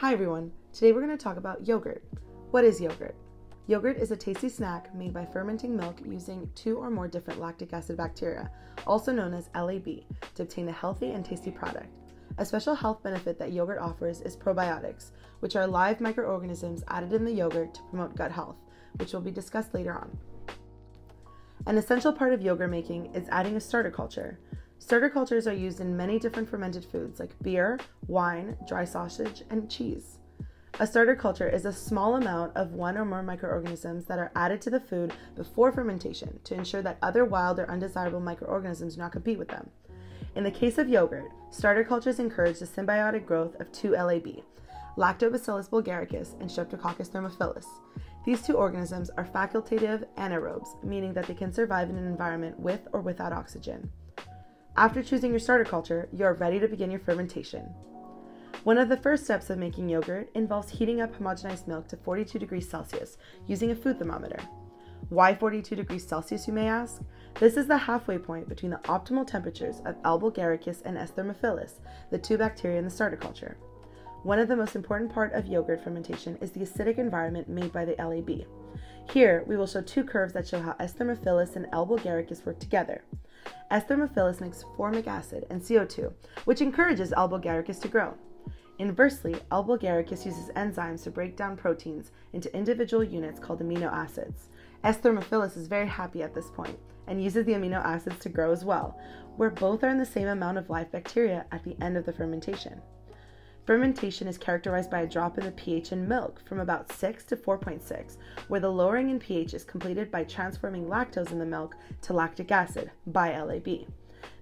Hi everyone, today we're going to talk about yogurt. What is yogurt? Yogurt is a tasty snack made by fermenting milk using 2 or more different lactic acid bacteria, also known as LAB, to obtain a healthy and tasty product. A special health benefit that yogurt offers is probiotics, which are live microorganisms added in the yogurt to promote gut health, which will be discussed later on. An essential part of yogurt making is adding a starter culture. Starter cultures are used in many different fermented foods like beer, wine, dry sausage, and cheese. A starter culture is a small amount of 1 or more microorganisms that are added to the food before fermentation to ensure that other wild or undesirable microorganisms do not compete with them. In the case of yogurt, starter cultures encourage the symbiotic growth of 2 LAB, Lactobacillus bulgaricus and Streptococcus thermophilus. These 2 organisms are facultative anaerobes, meaning that they can survive in an environment with or without oxygen. After choosing your starter culture, you are ready to begin your fermentation. One of the first steps of making yogurt involves heating up homogenized milk to 42 degrees Celsius using a food thermometer. Why 42 degrees Celsius, you may ask? This is the halfway point between the optimal temperatures of L. bulgaricus and S. thermophilus, the 2 bacteria in the starter culture. One of the most important part of yogurt fermentation is the acidic environment made by the LAB. Here, we will show 2 curves that show how S. thermophilus and L. bulgaricus work together. S. thermophilus makes formic acid and CO2, which encourages L. bulgaricus to grow. Inversely, L. bulgaricus uses enzymes to break down proteins into individual units called amino acids. S. thermophilus is very happy at this point and uses the amino acids to grow as well, where both are in the same amount of live bacteria at the end of the fermentation. Fermentation is characterized by a drop in the pH in milk from about 6 to 4.6, where the lowering in pH is completed by transforming lactose in the milk to lactic acid by LAB.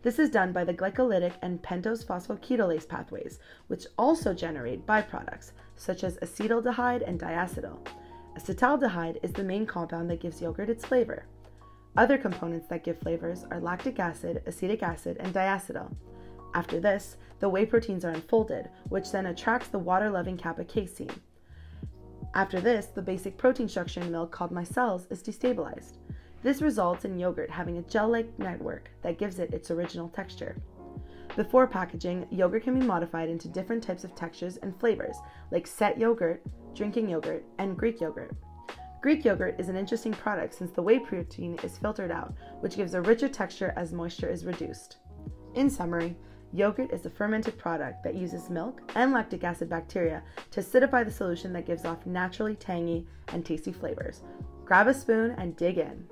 This is done by the glycolytic and pentose phosphoketolase pathways, which also generate byproducts such as acetaldehyde and diacetyl. Acetaldehyde is the main compound that gives yogurt its flavor. Other components that give flavors are lactic acid, acetic acid, and diacetyl. After this, the whey proteins are unfolded, which then attracts the water-loving kappa casein. After this, the basic protein structure in milk called micelles is destabilized. This results in yogurt having a gel-like network that gives it its original texture. Before packaging, yogurt can be modified into different types of textures and flavors, like set yogurt, drinking yogurt, and Greek yogurt. Greek yogurt is an interesting product since the whey protein is filtered out, which gives a richer texture as moisture is reduced. In summary, yogurt is a fermented product that uses milk and lactic acid bacteria to acidify the solution that gives off naturally tangy and tasty flavors. Grab a spoon and dig in.